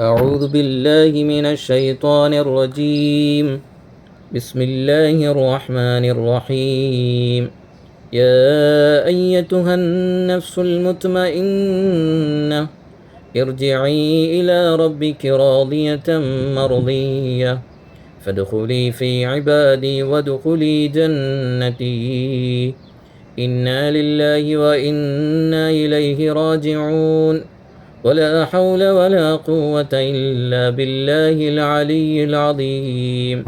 أعوذ بالله من الشيطان الرجيم. بسم الله الرحمن الرحيم. يا أيتها النفس المطمئنة ارجعي إلى ربك راضية مرضية فادخلي في عبادي وادخلي جنتي. إنا لله وإنا إليه راجعون. ولا حول ولا قوة إلا بالله العلي العظيم.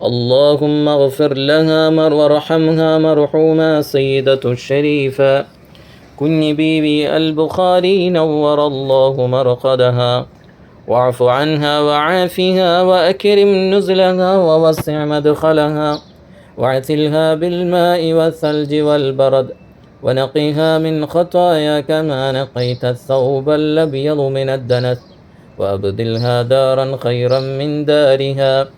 اللهم اغفر لها وارحمها مرحوما سيدة الشريفة كن بيبي البخاري نور الله مرقدها واعف عنها وعافها وأكرم نزلها ووسع مدخلها واعتلها بالماء والثلج والبرد ونقها من خطايا كما نقيت الثوب الأبيض من الدنس وأبدلها دارا خيرا من دارها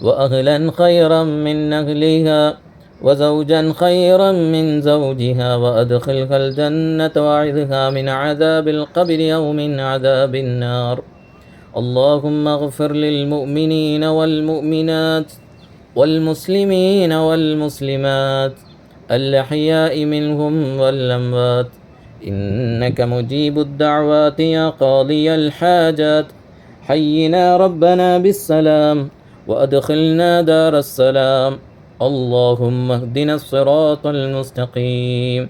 وأهلا خيرا من أهلها وزوجا خيرا من زوجها وأدخلها الجنة وأعذها من عذاب القبر أو من عذاب النار. اللهم اغفر للمؤمنين والمؤمنات والمسلمين والمسلمات الأحياء منهم والأموات إنك مجيب الدعوات يا قاضي الحاجات. حينا ربنا بالسلام وأدخلنا دار السلام. اللهم اهدنا الصراط المستقيم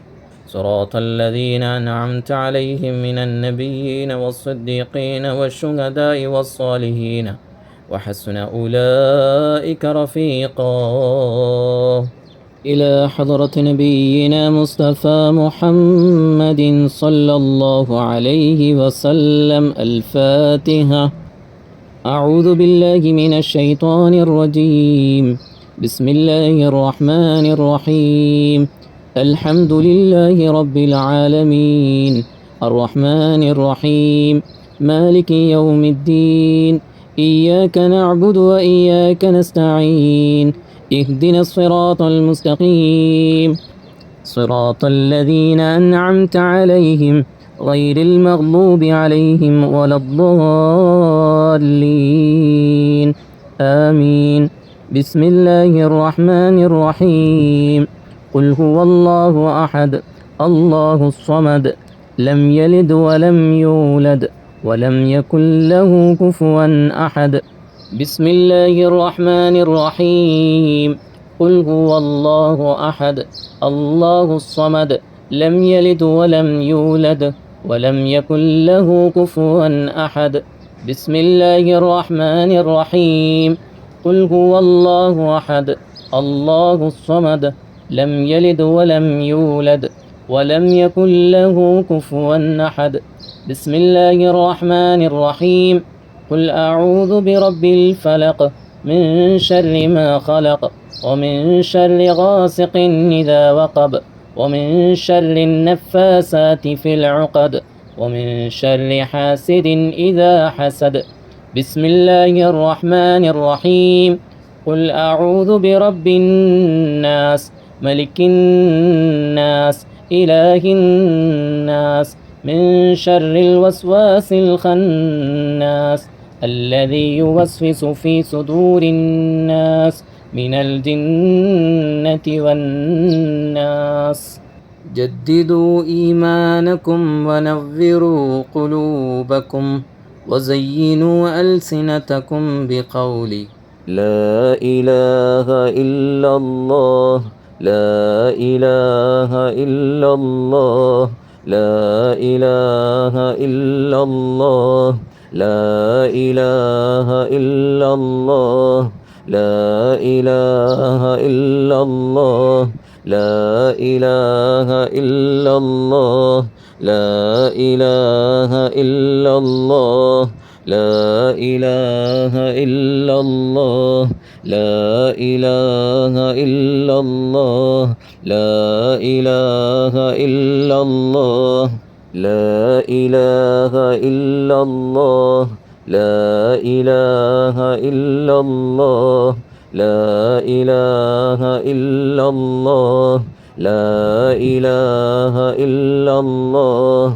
صراط الذين أنعمت عليهم من النبيين والصديقين والشهداء والصالحين وحسن أولئك رفيقا. إلى حضرة نبينا مصطفى محمد صلى الله عليه وسلم. الفاتحة. أعوذ بالله من الشيطان الرجيم. بسم الله الرحمن الرحيم. الحمد لله رب العالمين الرحمن الرحيم مالك يوم الدين. إياك نعبد وإياك نستعين. اهدنا الصراط المستقيم صراط الذين أنعمت عليهم غير المغضوب عليهم ولا الضالين. آمين. بسم الله الرحمن الرحيم. قل هو الله أحد الله الصمد لم يلد ولم يولد ولم يكن له كفوا أحد. بسم الله الرحمن الرحيم. قل هو الله أحد الله الصمد لم يلد ولم يولد ولم يكن له كفوا أحد. بسم الله الرحمن الرحيم. قل هو الله أحد الله الصمد لم يلد ولم يولد ولم يكن له كفوا أحد. بسم الله الرحمن الرحيم. قل أعوذ برب الفلق من شر ما خلق ومن شر غاسق إذا وقب ومن شر النفاسات في العقد ومن شر حاسد إذا حسد. بسم الله الرحمن الرحيم. قل أعوذ برب الناس ملك الناس إله الناس من شر الوسواس الخناس الذي يوسوس في صدور الناس من الجنة والناس. جددوا إيمانكم ونوروا قلوبكم وزينوا ألسنتكم بقول لا إله إلا الله لا إله إلا الله لا إله إلا الله لا إله إلا الله لا إله إلا الله لا إله إلا الله لا إله إلا الله لا إله إلا الله لا إله إلا الله لا إله إلا الله لا إله إلا الله لا إله إلا الله لا إله إلا الله لا إله إلا الله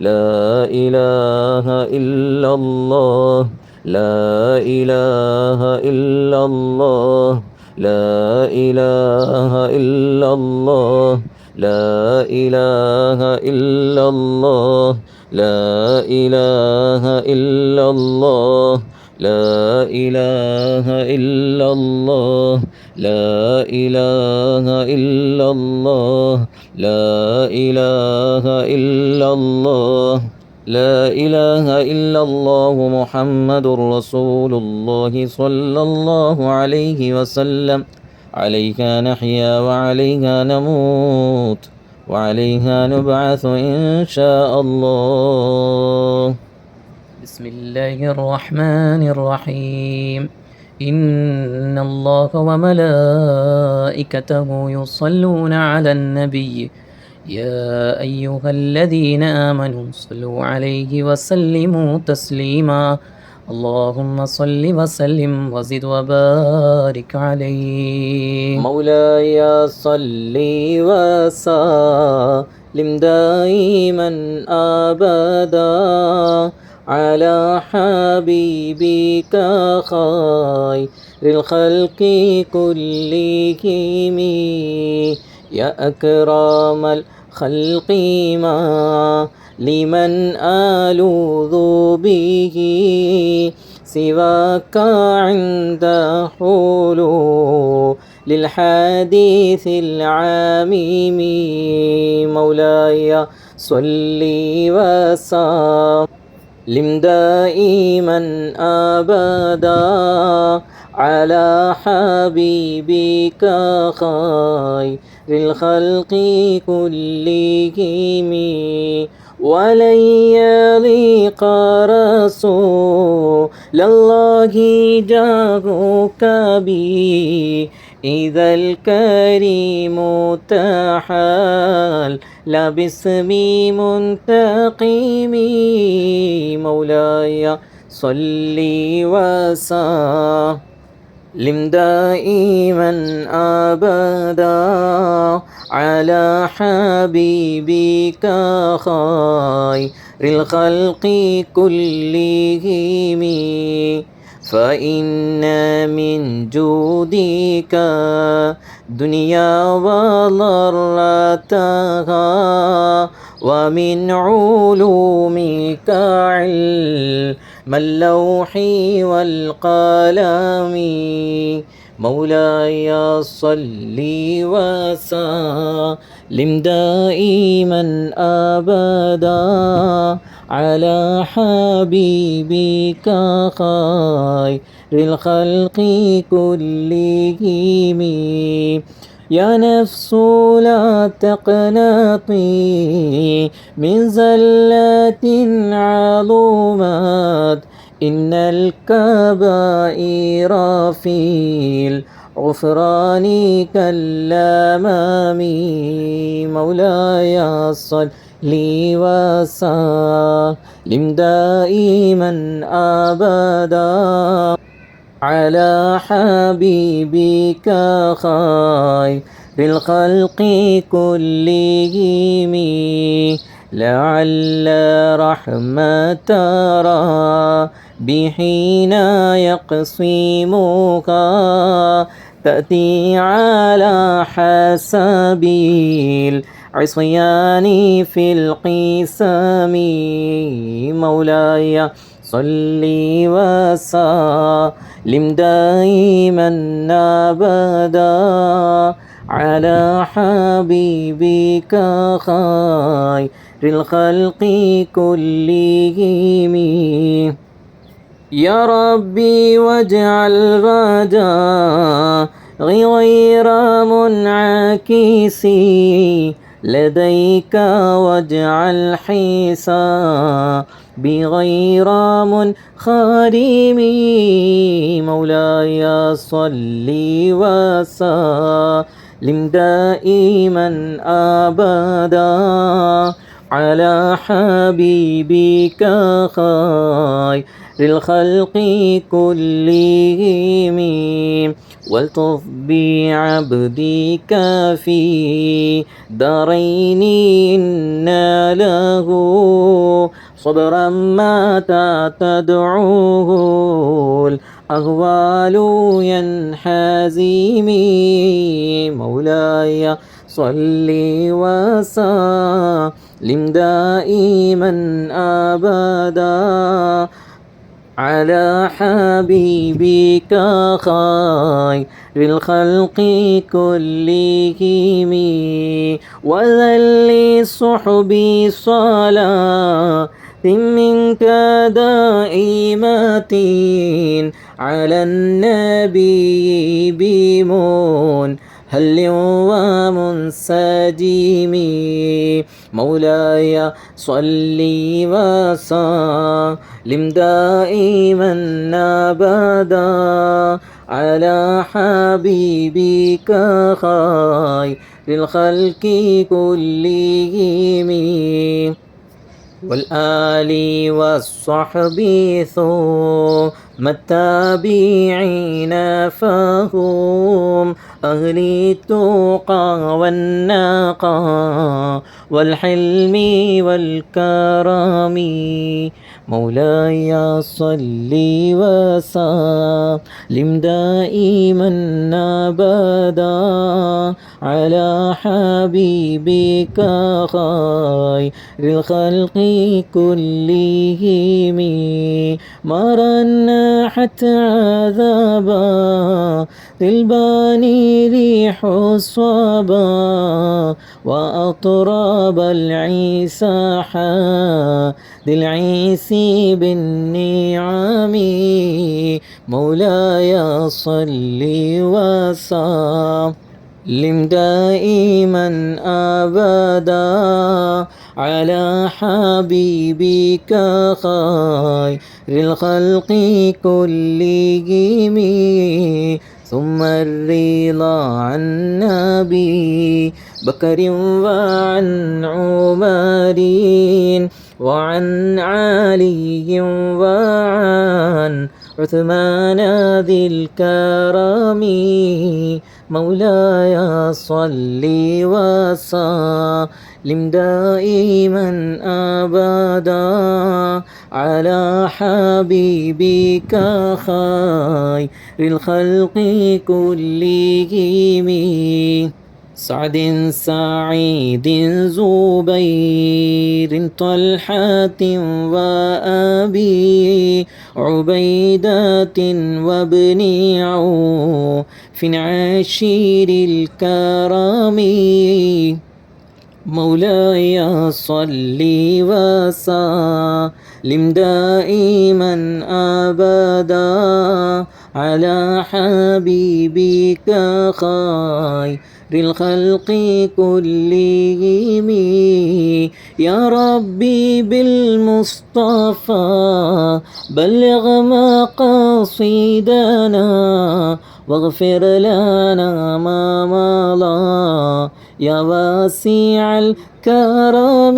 لا إله إلا الله لا إله إلا الله لا إله إلا الله لا إله إلا الله لا إله إلا الله لا إله إلا الله لا إله إلا الله لا إله إلا الله لا إله إلا الله محمد رسول الله صلى الله عليه وسلم عليها نحيا وعليها نموت وعليها نبعث إن شاء الله. بسم الله الرحمن الرحيم. إن الله وملائكته يصلون على النبي يا أيها الذين آمنوا صلوا عليه وسلموا تسليما. اللهم صل وسلم وزد وبارك عليه. مولاي صل وسلم دائما أبدا على حبيبك خير الخلق كلهم يا أكرم الخلق ما لمن ألوذ به سواك عند حلول للحديث العميم. مولاي صل وسلم دائما أبدا على حبيبك خير الخلق كلهم ولن يليق رسول الله جاهك بي إذا الكريم تحال لا باسم منتقم. مولاي صل وسلم دائما أبدا على حبيبك خير الخلق كلهم فإن من جودك دنيا وضرتها ومن علومك علم اللوح والقلم. مولاي صل وسلم دائما أبدا على حبيبك خير الخلق كلهم. يا نفس لا تقنطي من زلات عظمت إن الكبائر في الغفران كالأمام. مولاي صل وسلم دائما أبدا على حبيبك خير الخلق كلهم لعل رحمة ربي يقسمها تأتي على حسب العصيان في القسم. مولاي صل وسلم دائما أبدا على حبيبك خير الخلق كلهم. يا ربي واجعل رجاء غير منعكس لديك واجعل حسابي غير منخرم. مولاي صل وسلم دائما أبدا على حبيبك خير الخلق كلهم والطف بعبدك في دارين إن له صبرا متى تدعوه الأهوال ينحزمي مولاي صل وسلم دائما أبدا على حبيبك خير الخلق كلهم وذل الصحب صلاة منك دائمة على النبي بمن هل ومنسجم مولاي صل وسلم دائما أبدا على حبيبك خير الخلق كلهم والآل والصحب ثم التابعين فهم أهل التقى والنقى والحلم والكرم مولاي صل وسلم دائما أبدا على حبيبك خير الخلق كلهم مرنا حتى عذابا للباني ريح الصبا وأطراب العيسى للعيس بالنعم مولاي صل وسلم دائما أبدا على حبيبك خير الخلق كلهم ثم الرضا عن نبي بكر وعن عمر وعن علي وعن عثمان ذي الكرم مولاي صل وسلم دائما أبدا على حبيبك خير الخلق كلهم سعد سعيد زبير طلحة وأبي عبيدة وابن عوف عشير الكرم مولاي صل وسلم دائما أبدا على حبيبك خير الخلق كلهم يا ربي بالمصطفى بلغ مقاصدنا واغفر لنا ما مضى يا واسع الكرم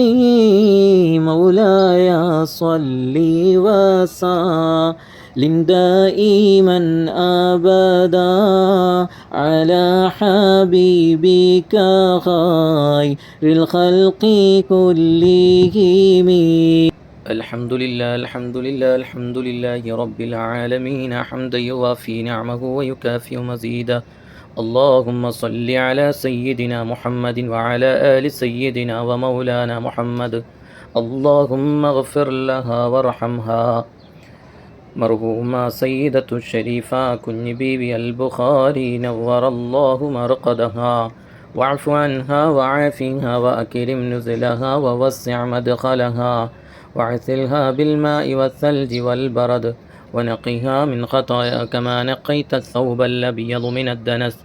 مولاي صل وسلم دائما أبدا على حبيبك خير الخلق كلهم الحمد لله الحمد لله الحمد لله رب العالمين حمدا يوافي نعمه ويكافئ مزيدا اللهم صل على سيدنا محمد وعلى آل سيدنا ومولانا محمد اللهم اغفر لها وارحمها مرحومة سيدة الشريفة كن بيبي البخاري نور الله مرقدها واعف عنها وعافها وأكرم نزلها ووسع مدخلها واعثلها بالماء والثلج والبرد ونقها من خطايا كما نقيت الثوب الأبيض من الدنس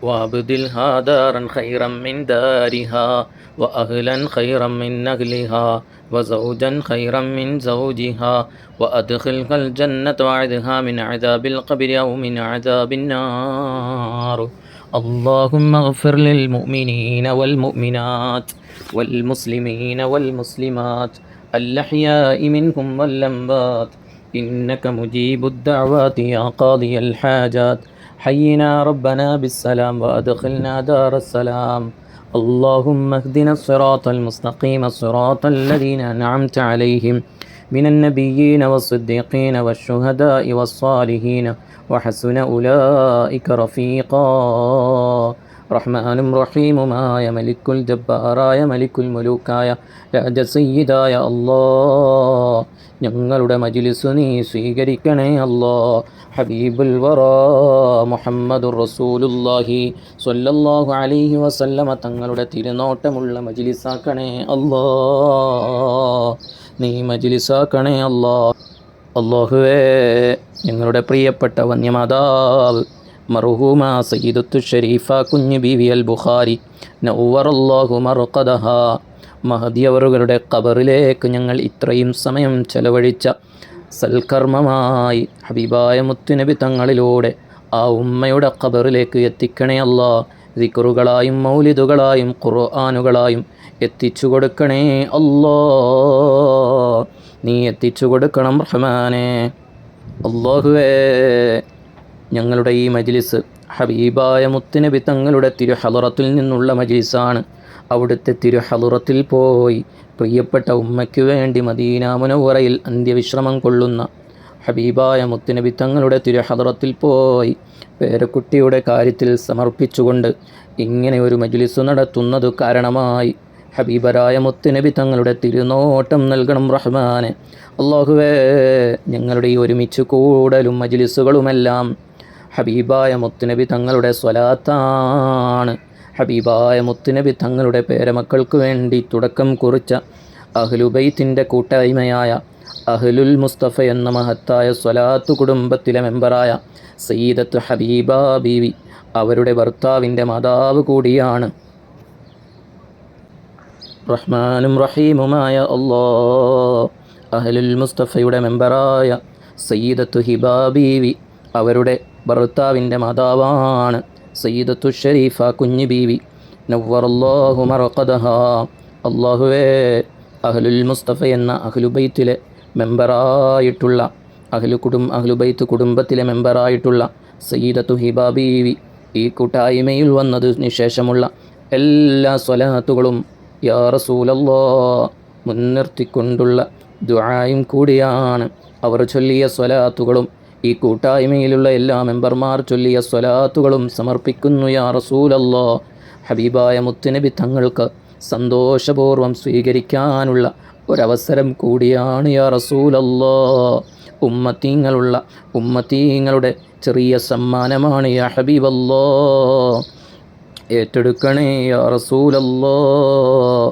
وأبدلها دارا خيرا من دارها وأهلا خيرا من أهلها وزوجا خيرا من زوجها وأدخلها الجنة وعدها من عذاب القبر أو من عذاب النار اللهم اغفر للمؤمنين والمؤمنات والمسلمين والمسلمات الأحياء منهم والأموات إنك مجيب الدعوات يا قاضي الحاجات حينا ربنا بالسلام وأدخلنا دار السلام. اللهم اهدنا الصراط المستقيم صراط الذين أنعمت عليهم من النبيين والصديقين والشهداء والصالحين وحسن أولئك رفيقا. റഹ്മാനും റഹീമുമായ മലിക്കുൽ ജബ്ബാറായ മലിക്കുൽ മുലൂക്കായ രാജസയ്യിദായ അല്ലാഹ്, ഞങ്ങളുടെ മജ്ലിസ് നീ സ്വീകരിക്കണേ അല്ലാഹ്. ഹബീബുൽ വറാ മുഹമ്മദുർ റസൂലുള്ളാഹി സ്വല്ലല്ലാഹു അലൈഹി വസല്ലമ തങ്ങളുടെ തിരുനോട്ടമുള്ള മജ്ലിസാക്കണേ അല്ലാഹ്, നീ മജ്ലിസാക്കണേ അല്ലാഹ്. അല്ലാഹുവേ, ഞങ്ങളുടെ പ്രിയപ്പെട്ട വന്യമാതാവ് മർഹൂമ സയ്യിദത്തു ഷരീഫ കുഞ്ഞ് ബീവി അൽ ബുഖാരി നവ്വറല്ലാഹു മർഖദഹ മഹദിയവറുകളുടെ ഖബറിലേക്ക് ഞങ്ങൾ ഇത്രയും സമയം ചെലവഴിച്ച സൽക്കർമ്മമായി ഹബീബായ മുത്തുനബി തങ്ങളിലൂടെ ആ ഉമ്മയുടെ ഖബറിലേക്ക് എത്തിക്കണേ അല്ലാഹ്. ദിക്റുകളായും മൗലിദുകളായും ഖുർആനുകളായും എത്തിച്ചു കൊടുക്കണേ അല്ലാഹ്, നീ എത്തിച്ചു കൊടുക്കണം റഹ്മാനേ. അല്ലാഹുവേ, ഞങ്ങളുടെ ഈ മജ്ലിസ് ഹബീബായ മുത്തുനബി തങ്ങളുടെ തിരുഹളറത്തിൽ നിന്നുള്ള മജ്ലിസാണ്. അവിടുത്തെ തിരുഹളറത്തിൽ പോയി പ്രിയപ്പെട്ട ഉമ്മയ്ക്ക് വേണ്ടി മദീന മുനവ്വറയിൽ അന്ത്യവിശ്രമം കൊള്ളുന്ന ഹബീബായ മുത്തുനബി തങ്ങളുടെ തിരുഹളറത്തിൽ പോയി പേരക്കുട്ടിയുടെ കാര്യത്തിൽ സമർപ്പിച്ചുകൊണ്ട് ഇങ്ങനെ ഒരു മജ്ലിസ് നടത്തുന്നത് കാരണമായി ഹബീബരായ മുത്തുനബി തങ്ങളുടെ തിരുനോട്ടം നൽകണം റഹ്മാനെ. അല്ലാഹുവേ, ഞങ്ങളുടെ ഈ ഒരുമിച്ച് കൂടലും മജ്ലിസുകളുമെല്ലാം ഹബീബായ മുത്തുനബി തങ്ങളുടെ സ്വലാത്താണ്. ഹബീബായ മുത്തുനബി തങ്ങളുടെ പേരമക്കൾക്ക് വേണ്ടി തുടക്കം കുറിച്ച അഹ്ലുബൈത്തിൻ്റെ കൂട്ടായ്മയായ അഹ്ലുൽ മുസ്തഫ എന്ന മഹത്തായ സ്വലാത്ത് കുടുംബത്തിലെ മെമ്പറായ സയ്യിദത്ത് ഹബീബ ബീവി അവരുടെ ഭർത്താവിൻ്റെ മാതാവ് കൂടിയാണ്. റഹ്മാനും റഹീമുമായ അല്ലാഹ്, അഹ്ലുൽ മുസ്തഫയുടെ മെമ്പറായ സയ്യിദത്ത് ഹിബ ബീവി അവരുടെ ഭർത്താവിൻ്റെ മാതാവാണ് സയ്യിദത്തു ഷരീഫ കുഞ്ഞ് ബീവി നവ്വറല്ലാഹു മർഖദഹ. അല്ലാഹുവേ, അഹ്ലുൽ മുസ്തഫ എന്ന അഹ്ലുബൈത്തിലെ മെമ്പറായിട്ടുള്ള അഹ്ലുബൈത്ത് കുടുംബത്തിലെ മെമ്പറായിട്ടുള്ള സയ്യിദത്തു ഹിബ ബീവി ഈ കൂട്ടായ്മയിൽ വന്നതിന് ശേഷമുള്ള എല്ലാ സ്വലാത്തുകളും യാ റസൂലല്ലാഹ് മുൻനിർത്തിക്കൊണ്ടുള്ള ദുആയും കൂടിയാണ്. അവർ ചൊല്ലിയ സ്വലാത്തുകളും ഈ കൂട്ടായ്മയിലുള്ള എല്ലാ മെമ്പർമാർ ചൊല്ലിയ സ്വലാത്തുകളും സമർപ്പിക്കുന്നു യാ റസൂലല്ലാഹ്. ഹബീബായ മുത്തുനബി തങ്ങൾക്ക് സന്തോഷപൂർവ്വം സ്വീകരിക്കാനുള്ള ഒരവസരം കൂടിയാണ് യാ റസൂലല്ലാഹ്. ഉമ്മത്തീങ്ങളുടെ ചെറിയ സമ്മാനമാണ് യാ ഹബീബല്ലാഹ്, ഏറ്റെടുക്കണേ യാ റസൂലല്ലാഹ്.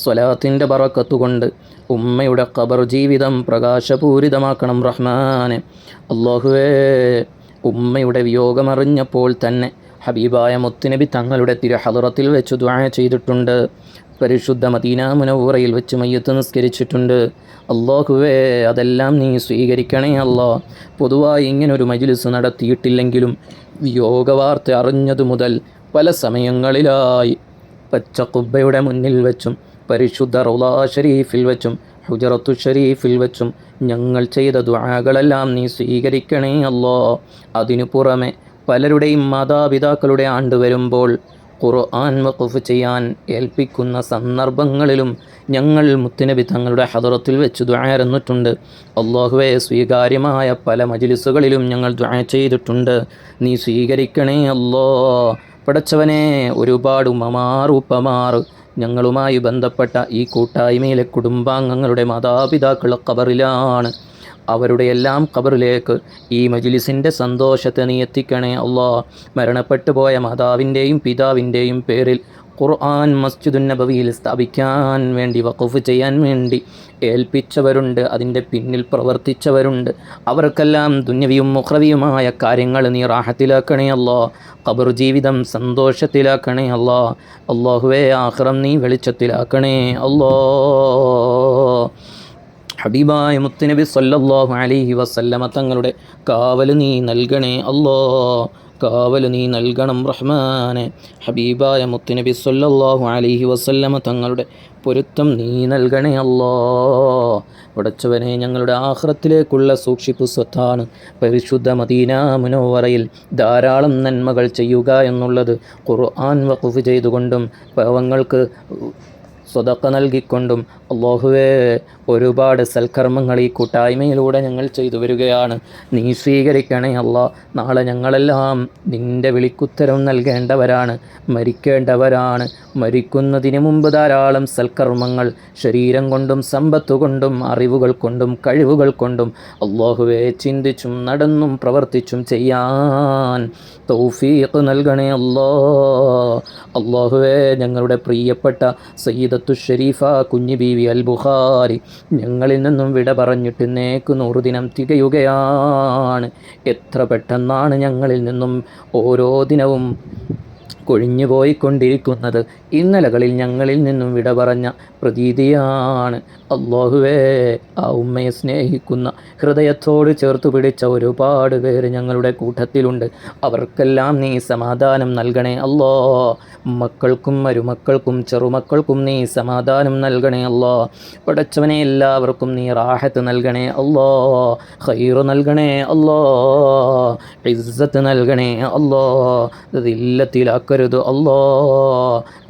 സ്വലാത്തിൻ്റെ ബറക്കത്തുകൊണ്ട് ഉമ്മയുടെ ഖബർ ജീവിതം പ്രകാശപൂരിതമാക്കണം റഹ്മാനെ. അല്ലാഹുവേ, ഉമ്മയുടെ വിയോഗമറിഞ്ഞപ്പോൾ തന്നെ ഹബീബായ മുത്തുനബി തങ്ങളുടെ തിരുഹളറത്തിൽ വെച്ച് ദുആ ചെയ്തിട്ടുണ്ട്. പരിശുദ്ധ മദീന മുനവ്വറയിൽ വെച്ച് മയ്യത്ത് നിസ്കരിച്ചിട്ടുണ്ട്. അല്ലാഹുവേ, അതെല്ലാം നീ സ്വീകരിക്കണേ അല്ലാഹ്. പൊതുവായി ഇങ്ങനൊരു മജ്ലിസ് നടത്തിയിട്ടില്ലെങ്കിലും വിയോഗവാർത്ത അറിഞ്ഞതു മുതൽ പല സമയങ്ങളിലായി പച്ച ഖുബ്ബയുടെ മുന്നിൽ വെച്ചും പരിശുദ്ധ റൗള ഷരീഫിൽ വെച്ചും ഹുജറത്തു ഷരീഫിൽ വെച്ചും ഞങ്ങൾ ചെയ്ത ദുആകളെല്ലാം നീ സ്വീകരിക്കണേ അല്ലാഹ്. അതിനു പുറമെ പലരുടെയും മാതാപിതാക്കളുടെ ആണ്ട് വരുമ്പോൾ ഖുർആൻ വഖഫ് ചെയ്യാൻ ഏൽപ്പിക്കുന്ന സന്ദർഭങ്ങളിലും ഞങ്ങൾ മുത്തുനബി തങ്ങളുടെ ഹദറത്തിൽ വെച്ച് ദുആ ഇരുന്നിട്ടുണ്ട്. അല്ലാഹുവേ, സ്വീകാര്യമായ പല മജ്ലിസുകളിലും ഞങ്ങൾ ദുആ ചെയ്തിട്ടുണ്ട്. നീ സ്വീകരിക്കണേ അല്ലാഹ്. പടച്ചവനെ, ഒരുപാട് ഉപ്പമാർ ഞങ്ങളുമായി ബന്ധപ്പെട്ട ഈ കൂട്ടായ്മയിലെ കുടുംബാംഗങ്ങളുടെ മാതാപിതാക്കൾ ഖബറിലാണ്. അവരുടെ എല്ലാം ഖബറിലേക്ക് ഈ മജ്ലിസിൻ്റെ സന്തോഷത്തെ നീ എത്തിക്കണേ അല്ലാഹ്. മരണപ്പെട്ടു പോയ മാതാവിൻ്റെയും പിതാവിൻ്റെയും പേരിൽ ഖുർആൻ മസ്ജിദുൻ നബവിയിൽ സ്ഥാപിക്കാൻ വേണ്ടി വഖഫ് ചെയ്യാൻ വേണ്ടി ഏൽപ്പിച്ചവരുണ്ട്, അതിൻ്റെ പിന്നിൽ പ്രവർത്തിച്ചവരുണ്ട്. അവർക്കെല്ലാം ദുന്യവിയും മുഖ്റവിയുമായ കാര്യങ്ങൾ നീ റാഹത്തിലാക്കണേ അല്ലാഹ്. ഖബർ ജീവിതം സന്തോഷത്തിലാക്കണേ അല്ലാഹ്. അല്ലാഹുവേ, ആഖിറം നീ വെളിച്ചത്തിലാക്കണേ അല്ലാഹ്. ഹബീബായ മുത്തുനബി സല്ലല്ലാഹു അലൈഹി വസല്ലമ തങ്ങളുടെ കാവൽ നീ നൽകണേ അല്ലാഹ്. കാവൽ നീ നൽകണം റഹ്മാനെ. ഹബീബായ മുത്തുനബി സല്ലല്ലാഹു അലൈഹി വസല്ലമ തങ്ങളുടെ പൊരുത്തം നീ നൽകണേ അല്ലാ. പടച്ചവനെ, ഞങ്ങളുടെ ആഖിറത്തിലേക്കുള്ള സൂക്ഷിപ്പ് സ്വത്താണ് പരിശുദ്ധ മദീന മുനവ്വറയിൽ ധാരാളം നന്മകൾ ചെയ്യുക എന്നുള്ളത്. ഖുർആൻ വഖഫ് ചെയ്തുകൊണ്ടും പാവങ്ങൾക്ക് സ്വതക്ക നൽകിക്കൊണ്ടും അല്ലാഹുവേ ഒരുപാട് സൽക്കർമ്മങ്ങൾ ഈ കൂട്ടായ്മയിലൂടെ ഞങ്ങൾ ചെയ്തു വരികയാണ്. നീ സ്വീകരിക്കണേ അല്ലാ. നാളെ ഞങ്ങളെല്ലാം നിൻ്റെ വിളിക്കുത്തരം നൽകേണ്ടവരാണ്, മരിക്കേണ്ടവരാണ്. മരിക്കുന്നതിന് മുമ്പ് ധാരാളം സൽക്കർമ്മങ്ങൾ ശരീരം കൊണ്ടും സമ്പത്ത് കൊണ്ടും അറിവുകൾ കൊണ്ടും കഴിവുകൾ കൊണ്ടും അല്ലാഹുവേ ചിന്തിച്ചും നടന്നും പ്രവർത്തിച്ചും ചെയ്യാൻ തൗഫീഖ് നൽകണേ അല്ലാ. അല്ലാഹുവേ, ഞങ്ങളുടെ പ്രിയപ്പെട്ട സയ്യിദത്തു ഷരീഫ കുഞ്ഞി ബീവി അൽ ബുഖാരി ഞങ്ങളിൽ നിന്നും വിട പറഞ്ഞിട്ട് 100 ദിനം തികയുകയാണ്. എത്ര പെട്ടെന്നാണ് ഞങ്ങളിൽ നിന്നും ഓരോ ദിനവും കൊഴിഞ്ഞു പോയിക്കൊണ്ടിരിക്കുന്നത്. ഇന്നലകളിൽ ഞങ്ങളിൽ നിന്നും വിട പറഞ്ഞ പ്രതീതിയാണ്. അല്ലാഹുവേ, ആ ഉമ്മയെ സ്നേഹിക്കുന്ന ഹൃദയത്തോട് ചേർത്ത് പിടിച്ച ഒരുപാട് പേര് ഞങ്ങളുടെ കൂട്ടത്തിലുണ്ട്. അവർക്കെല്ലാം നീ സമാധാനം നൽകണേ അല്ലാ. മക്കൾക്കും മരുമക്കൾക്കും ചെറുമക്കൾക്കും നീ സമാധാനം നൽകണേ അല്ലാ. പടച്ചവനെ, എല്ലാവർക്കും നീ റാഹത്ത് നൽകണേ അല്ലാ. ഖൈറ് നൽകണേ അല്ലാ. ഇസ്സത്ത് നൽകണേ അല്ലാ. ദില്ലത്തിലാക്കരുത് അല്ലാ.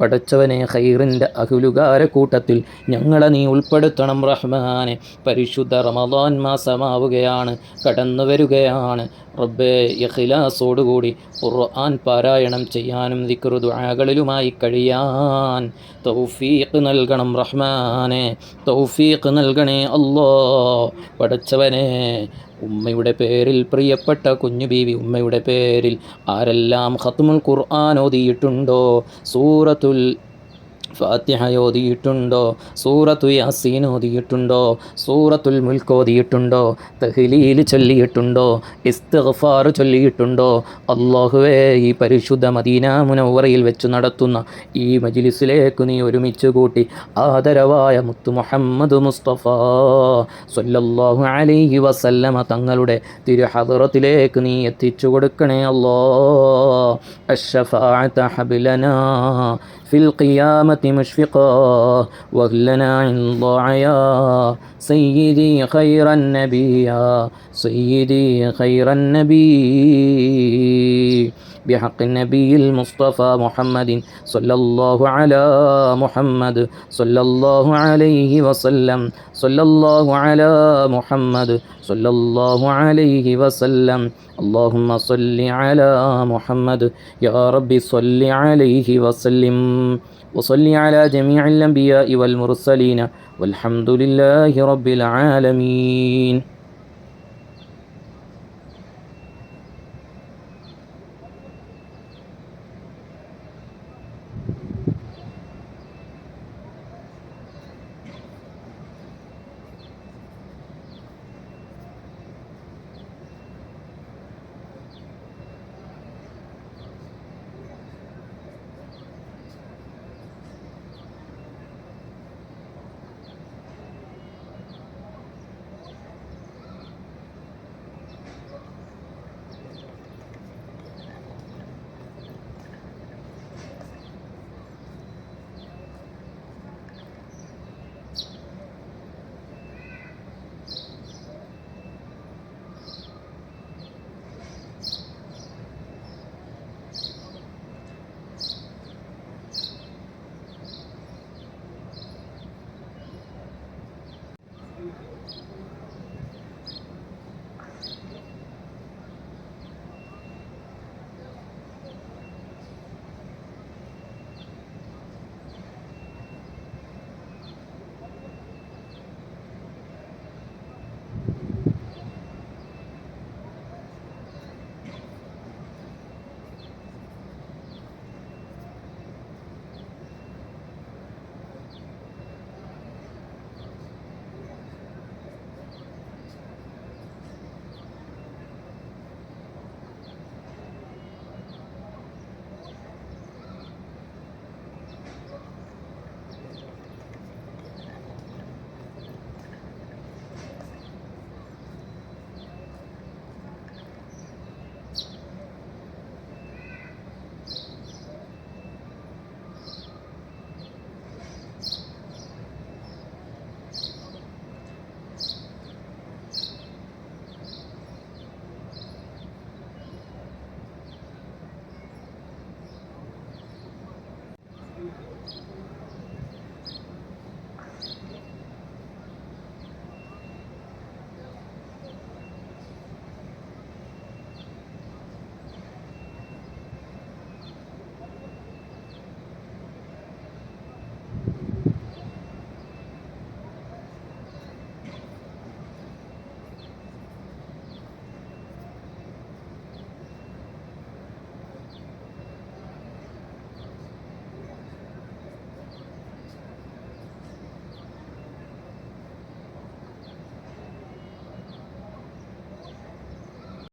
പടച്ചവനെ, ഖൈറിൻ്റെ അഹ്ലുകാരെ കൂട്ടത്തിൽ ഞങ്ങളെ നീ ഉൾപ്പെടുത്തണം റഹ്മാനെ. പരിശുദ്ധ റമദാൻ മാസമാവുകയാണ്, കടന്നു വരികയാണ്. റബ്ബേ, ഇഖ്ലാസോടുകൂടി ഖുർആൻ പാരായണം ചെയ്യാനും ദിക്റ് ദുആകളിലുമായി കഴിയാൻ തൗഫീഖ് നൽകണം റഹ്മാനെ. തൗഫീഖ് നൽകണേ അല്ലാ. പടച്ചവനെ, ഉമ്മയുടെ പേരിൽ, പ്രിയപ്പെട്ട കുഞ്ഞു ബീവി ഉമ്മയുടെ പേരിൽ ആരെല്ലാം ഖത്മുൽ ഖുർആൻ ഓതിയിട്ടുണ്ടോ, സൂറത്തുൽ ഫാത്തിഹ ഓതിയിട്ടുണ്ടോ, സൂറത്തു യാസീൻ ഓതിയിട്ടുണ്ടോ, സൂറത്തുൽ മുൽക്ക് ഓതിയിട്ടുണ്ടോ, തഹ്ലീൽ ചൊല്ലിയിട്ടുണ്ടോ, ഇസ്തിഗ്ഫാർ ചൊല്ലിയിട്ടുണ്ടോ, അല്ലാഹുവേ, ഈ പരിശുദ്ധ മദീന മുനവ്വറയിൽ വെച്ച് നടത്തുന്ന ഈ മജ്ലിസിലേക്ക് നീ ഒരുമിച്ച് കൂട്ടി ആദരവായ മുത്തു മുഹമ്മദ് മുസ്തഫ സ്വല്ലല്ലാഹു അലൈഹി വസല്ലമ തങ്ങളുടെ തിരുഹദറത്തിലേക്ക് നീ എത്തിച്ചു കൊടുക്കണേ അല്ലാഹ്. അശ്ശഫാഅത ഹബ്ലനാ ഫിൽ ഖിയാമത്തി مشفقا واغلنا عند يا سيدي خير النبي يا سيدي خير النبي بحق النبي المصطفى محمد صلى الله على محمد صلى الله عليه وسلم صلى الله على محمد صلى الله عليه وسلم. اللهم صل على محمد يا رب صل عليه وسلم وصل على جميع الأنبياء والمرسلين والحمد لله رب العالمين.